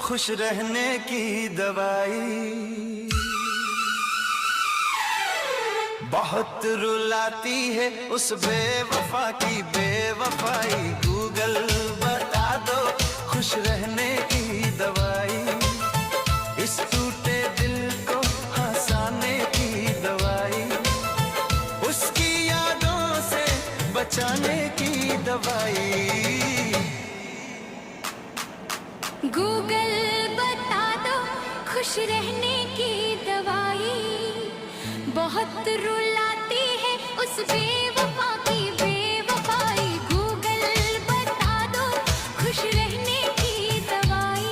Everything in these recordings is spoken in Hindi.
खुश रहने की दवाई। बहुत रुलाती है उस बेवफा की बेवफाई। गूगल बता दो खुश रहने की दवाई। इस टूटे दिल को हंसाने की दवाई। उसकी यादों से बचाने की दवाई। गूगल बता दो खुश रहने की दवाई। बहुत रुलाती है उस बेवफा की बेवफाई। गूगल बता दो खुश रहने की दवाई।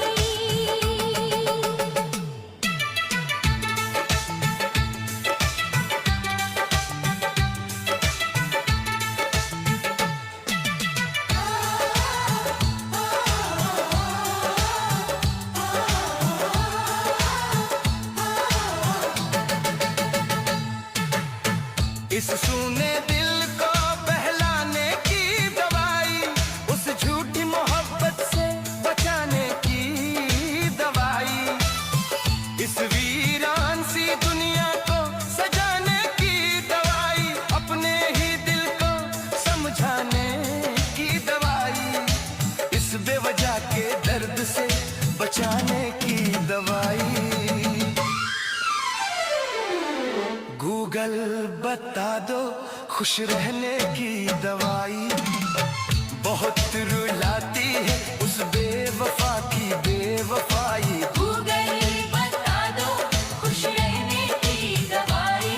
इस सूने दिल को बहलाने की दवाई। उस झूठी मोहब्बत से बचाने की दवाई। इस वीरान सी दुनिया को सजाने की दवाई। अपने ही दिल को समझाने की दवाई। इस बेवजह के दर्द से बचाने की दवाई। गूगल बता दो खुश रहने की दवाई। बहुत रुलाती है उस बेवफा की बेवफाई। गूगल बता दो खुश रहने की दवाई।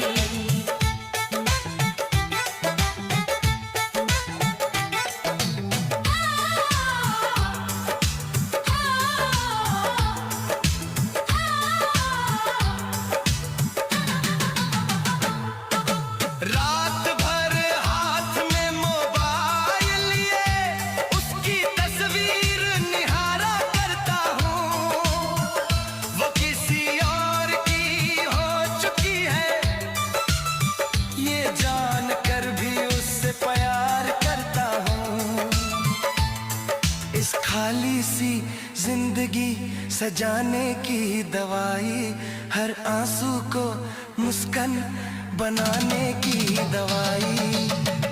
रात भर हाथ में मोबाइल लिए उसकी तस्वीर निहारा करता हूँ। वो किसी और की हो चुकी है ये जान कर भी उससे प्यार करता हूँ। इस खाली सी जिंदगी सजाने की दवाई। हर आंसू को मुस्कान बनाने की दवाई।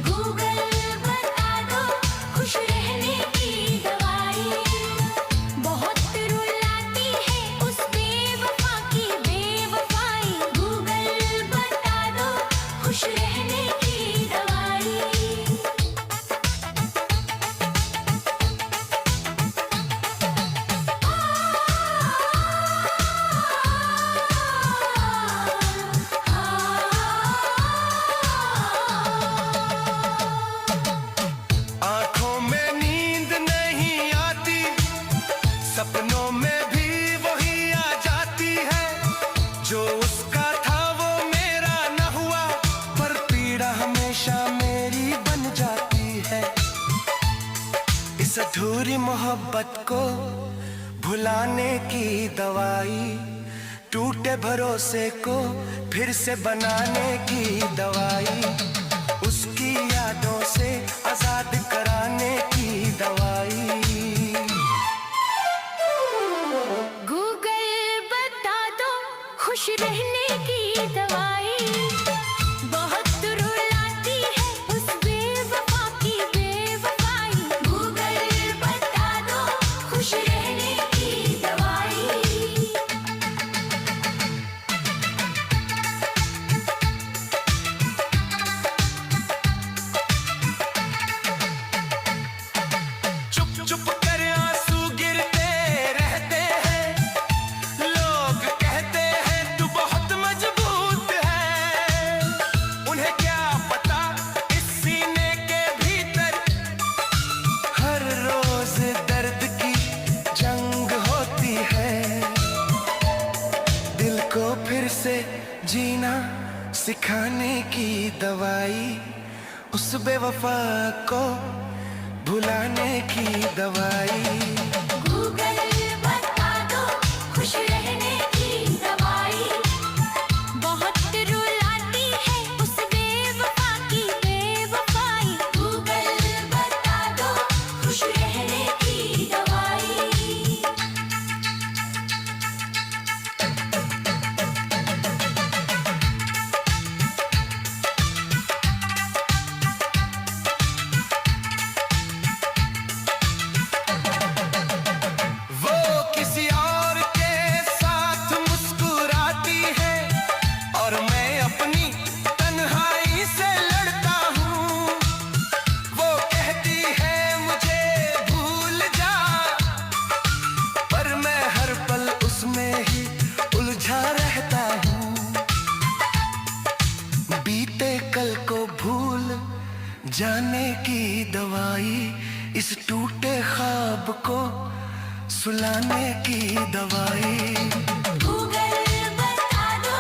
गूगल बता दो खुश रहने की दवाई। बहुत रुलाती है उस बेवफा की बेवफाई। गूगल बता दो खुश रहने की दवाई। आंखों में नींद नहीं आती। सपनों में भी वही आ जाती है। जो उसका था वो मेरा न हुआ पर पीड़ा हमेशा मेरी बन जाती है। इस अधूरी मोहब्बत को भुलाने की दवाई। टूटे भरोसे को फिर से बनाने की दवाई। उसकी यादों से आजाद कराने की दवाई। गूगल बता दो खुश रहने की दवाई। बहुत रुलाती है उस बेवफा की बेवफाई। गूगल बता दो खुश रहने की दवाई। चुप चुप कर आंसू गिरते रहते हैं। लोग कहते हैं तू बहुत मजबूत है। उन्हें क्या पता इस सीने के भीतर हर रोज दर्द की जंग होती है। दिल को फिर से जीना सिखाने की दवाई। उस बेवफा को भुलाने की दवाई। गूगल बता दो खुश रहने की दवाई। बहुत रुलाती है उस बेवफा की बेवफाई। गूगल बता दो खुश रहने की दवाई। दवाई, इस टूटे ख्वाब को सुलाने की दवाई। गूगल बता दो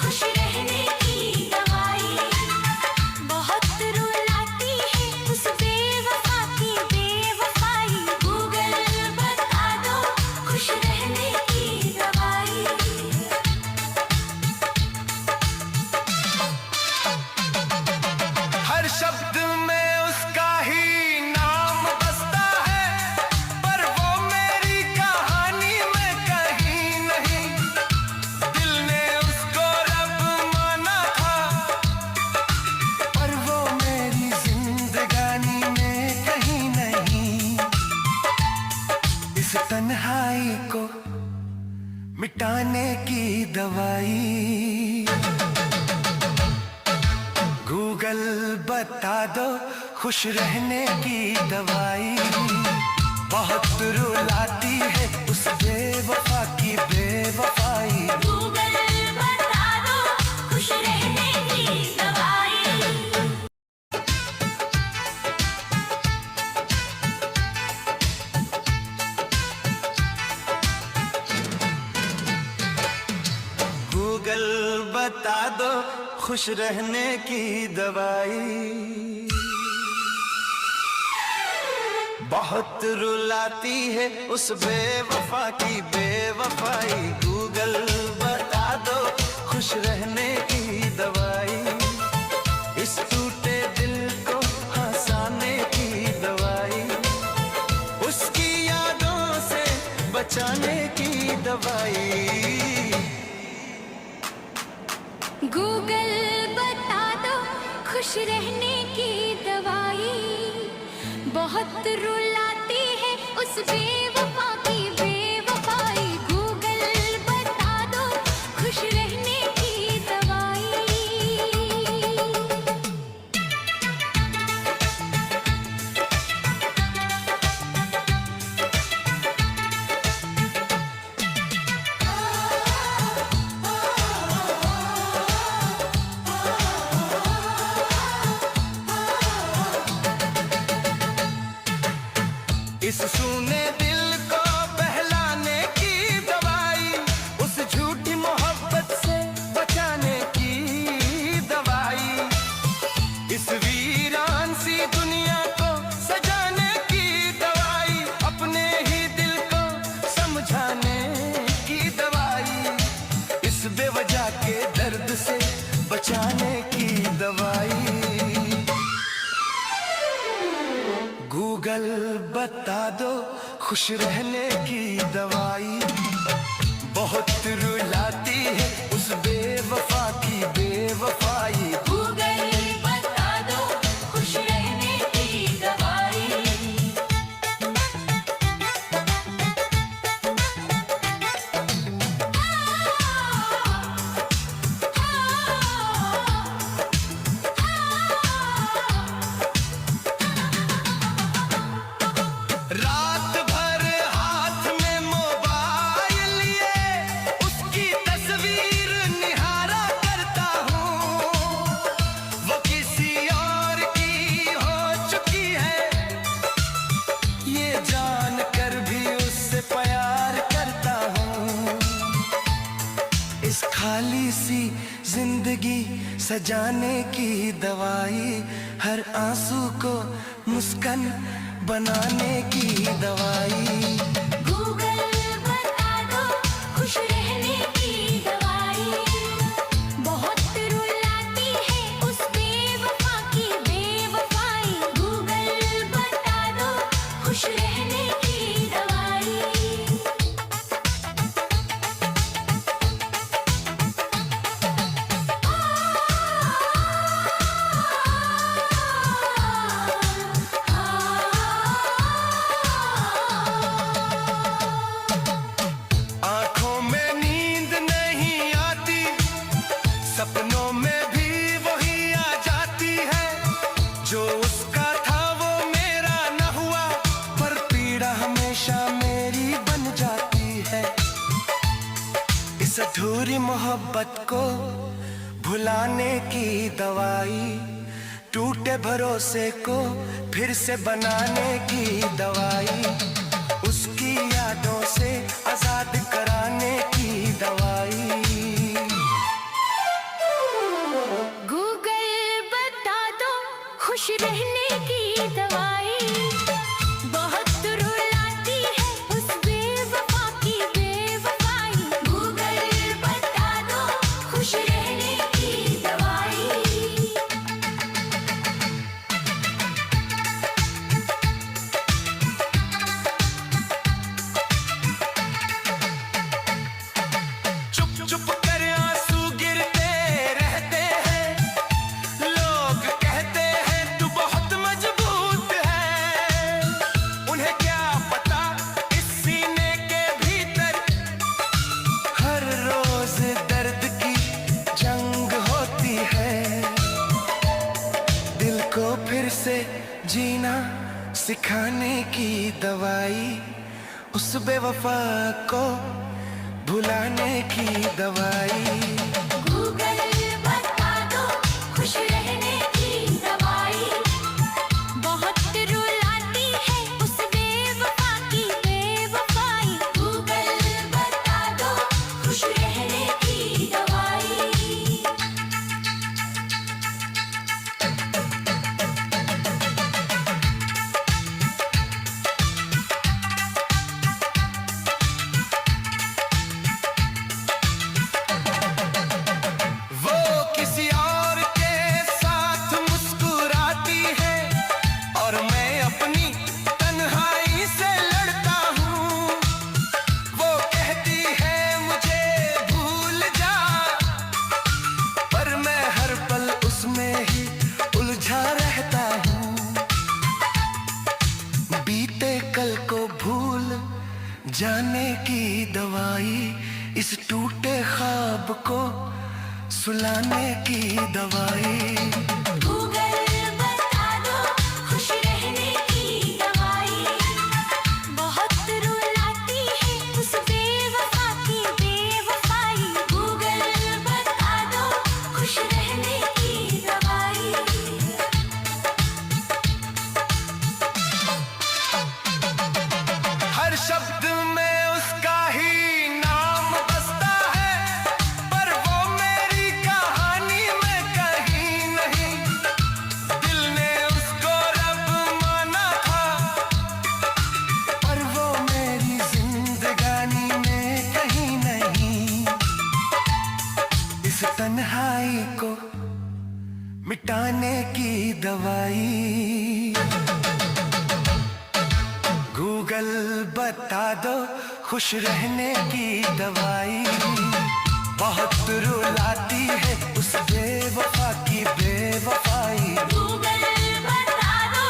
खुश रहने की दवाई, बहुत रुलाती है उस बेवफा की बेवफाई। गूगल बता दो खुश रहने की दवाई। हर शब्द में उसका ही नाम बसता है, पर वो मेरी कहानी में कहीं नहीं। दिल ने उसको रब माना था, पर वो मेरी जिंदगानी में कहीं नहीं। इस तन्हाई को मिटाने की दवाई। गूगल बता दो खुश रहने की दवाई, बहुत रुलाती है उस बेवफा की बेवफाई। गूगल बता दो खुश रहने की दवाई। गूगल बता दो खुश रहने की दवाई, बहुत रुलाती है उस बेवफा की बेवफाई। गूगल बता दो खुश रहने की दवाई, इस टूटे दिल को हंसाने की दवाई, उसकी यादों से बचाने की दवाई। गूगल बता दो खुश रहने की दवाई, बहुत रुलाती है उस बेवफा की बेवफाई। गूगल बता दो खुश रहने की दवाई। इस सूने दिल को बहलाने की दवाई, उस झूठी मोहब्बत से बचाने की दवाई, इस वीरान सी दुनिया को सजाने की दवाई, अपने ही दिल को समझाने की दवाई, इस बेवजह के दर्द से बचाने की दवाई। गूगल बता दो खुश रहने की दवाई, बहुत रुलाती है उस बेवफा की बेवफाई। गूगल बता दो खुश रहने की दवाई। रात भर हाथ में मोबाइल लिए उसकी तस्वीर निहारा करता हूँ, वो किसी और की हो चुकी है, ये जान कर भी उससे प्यार करता हूँ। इस खाली सी जिंदगी सजाने की दवाई, हर आंसू को मुस्कान बनाने की दवाई। गूगल बता दो खुश रहने की दवाई, बहुत रुलाती है उस बेवफा की बेवफाई। गूगल बता दो खुश रहने की दवाई। आंखों में नींद नहीं आती, सपनों में भी वही आ जाती है, जो उसका था वो मेरा न हुआ, पर पीड़ा हमेशा मेरी बन जाती है। इस अधूरी मोहब्बत को भुलाने की दवाई, टूटे भरोसे को फिर से बनाने की दवाई, उसकी यादों से आजाद कराने की दवाई। गूगल बता दो खुश रहने की दवाई, बहुत रुलाती है उस बेवफा की बेवफाई। गूगल बता दो खुश रहने की दवाई। चुप चुप कर आंसू गिरते रहते हैं, लोग कहते हैं तू बहुत मजबूत है। उन्हें क्या पता इस सीने के भीतर हर रोज दर्द की जंग होती है। दिल को फिर से जीना सिखाने की दवाई, उस बेवफा को भुलाने की दवाई। गूगल बता दो खुश रहने की दवाई, बहुत रुलाती है उस बेवफा की बेवफाई। गूगल बता दो खुश रहने की दवाई। वो किसी और के साथ मुस्कुराती है और मैं अपनी तन्हाई से लड़ता हूँ। वो कहती है मुझे भूल जा, पर मैं हर पल उसमें ही उलझा रहता हूँ। बीते कल को भूल जाने की दवाई, इस टूटे ख्वाब को सुलाने की दवाई। गूगल बता दो खुश रहने की दवाई, बहुत रुलाती है उस बेवफा की बेवफाई। गूगल बता दो खुश रहने की दवाई। हर शब्द में उसका ही नाम बसता है, पर वो मेरी कहानी में कहीं नहीं। दिल ने उसको रब माना था, पर वो मेरी जिंदगानी में कहीं नहीं। इस तन्हाई को मिटाने की दवाई। गूगल बता दो खुश रहने की दवाई, बहुत रुलाती है उस बेवफा की बेवफाई। गूगल बता दो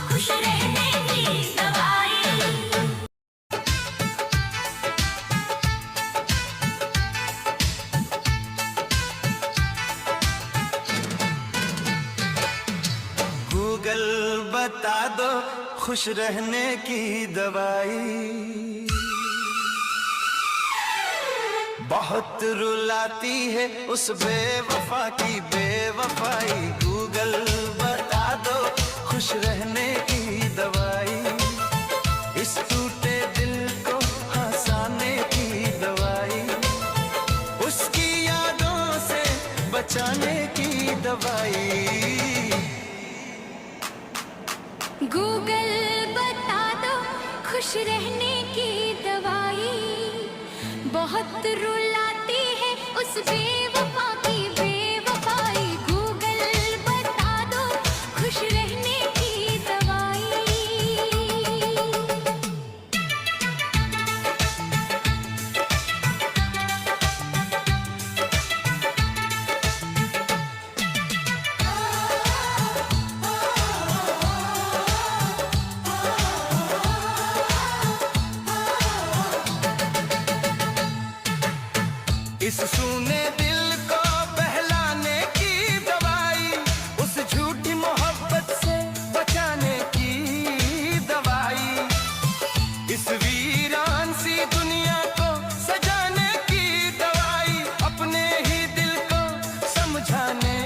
खुश रहने की दवाई। गूगल बता दो खुश रहने की दवाई, बहुत रुलाती है उस बेवफा की बेवफाई। गूगल बता दो खुश रहने की दवाई, इस टूटे दिल को हंसाने की दवाई, उसकी यादों से बचाने की दवाई। गूगल बता दो खुश रहने की दवाई, बहुत रुलाती है उस बेवफा की बेवफाई। गूगल बता दो खुश रहने की दवाई। इस सूने दिल को बहलाने की दवाई, उस झूठी मोहब्बत से बचाने की दवाई, इस वीरान सी दुनिया को सजाने की दवाई, अपने ही दिल को समझाने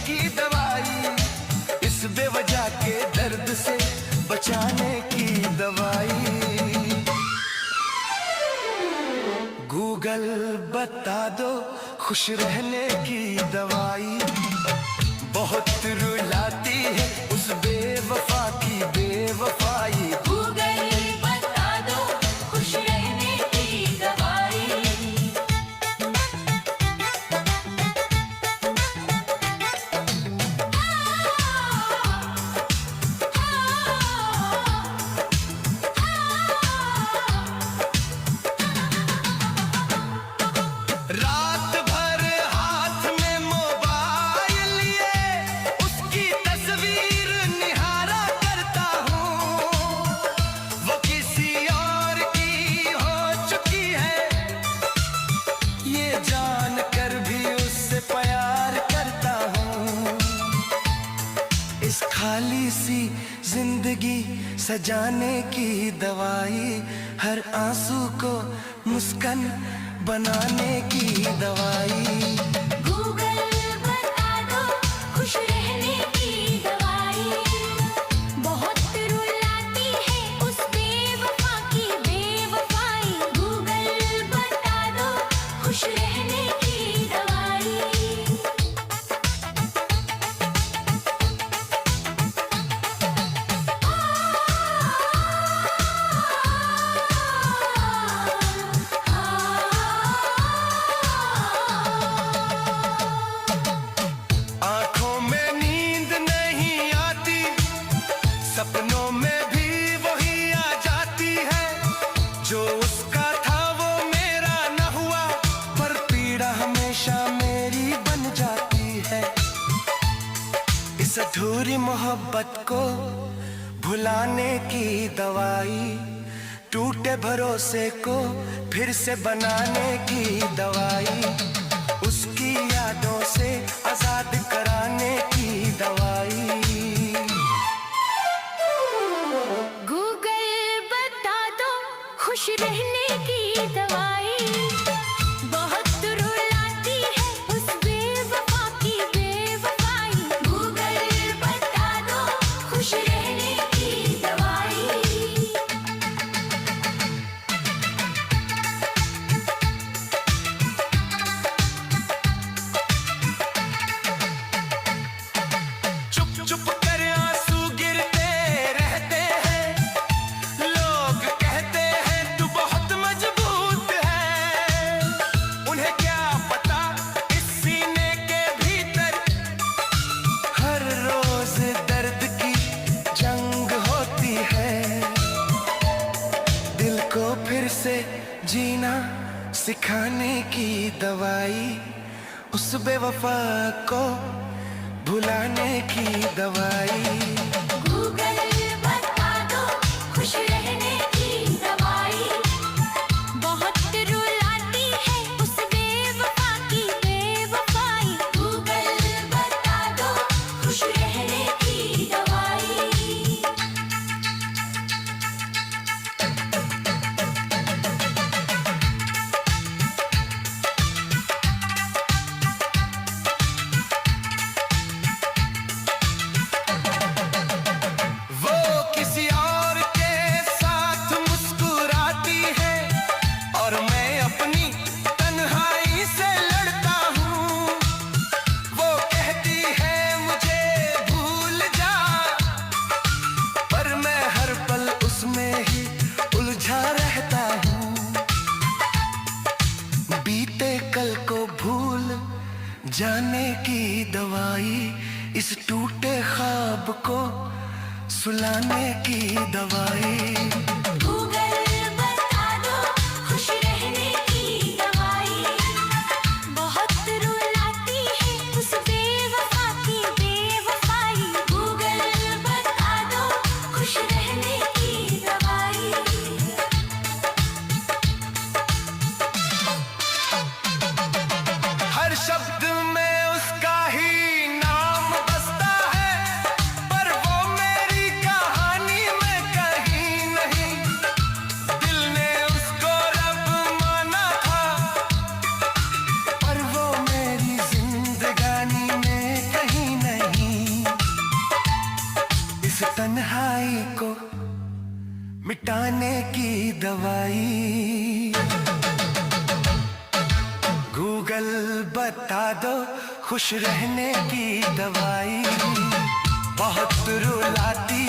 की दवाई, बता दो खुश रहने की दवाई। बहुत रुलाती है उस बेवफा की बेवफाई। गूगल बता दो खुश रहने की दवाई। रात भर हाथ में मोबाइल लिए उसकी तस्वीर निहारा करता हूँ। वो किसी और की हो चुकी है ये जान कर भी उससे प्यार करता हूँ। इस खाली सी जिंदगी सजाने की दवाई, हर आंसू को मुस्कान बनाने की दवाई। गूगल बता दो खुश रहने की दवाई। बहुत रुलाती है उस बेवफा की बेवफाई। गूगल बता दो खुश रहने की दवाई। आंखों में नींद नहीं आती, सपनों में भी वही आ जाती है। जो उसका था वो मेरा न हुआ, पर पीड़ा हमेशा मेरी बन जाती है। इस अधूरी मोहब्बत को भुलाने की दवाई, टूटे भरोसे को फिर से बनाने की दवाई, उसकी यादों से आजाद कराने की दवाई। गूगल बता दो खुश रहने की दवाई। बहुत रुलाती है उस बेवफा की बेवफाई। गूगल बता दो खुश रहने की दवाई। चुप चुप कर आंसू गिरते रहते हैं, लोग कहते हैं तू बहुत मजबूत है। उन्हें क्या पता इस सीने के भीतर हर रोज दर्द की जंग होती है। दिल को फिर से जीना सिखाने की दवाई, उस बेवफा को भुलाने की दवाई। गूगल बता दो खुश रहने की दवाई। बहुत रुलाती है उस बेवफा की बेवफाई। गूगल बता दो खुश रहने की दवाई। वो किसी और के साथ मुस्कुराती है और मैं अपनी तन्हाई से लड़ता हूँ। वो कहती है मुझे भूल जा, पर मैं हर पल उसमें ही उलझा रहता हूँ। बीते कल को भूल जाने की दवाई, इस टूटे ख्वाब को सुलाने की दवाई। गूगल बता दो खुश रहने की दवाई। बहुत रुलाती है उस बेवफा की बेवफाई। गूगल बता दो खुश रहने की दवाई। हर शब्द में उसका ही नाम बसता है, पर वो मेरी कहानी में कहीं नहीं। दिल ने उसको रब माना था, पर वो मेरी जिंदगानी में कहीं नहीं। इस तन्हाई को मिटाने की दवाई। बता दो खुश रहने की दवाई। बहुत रुलाती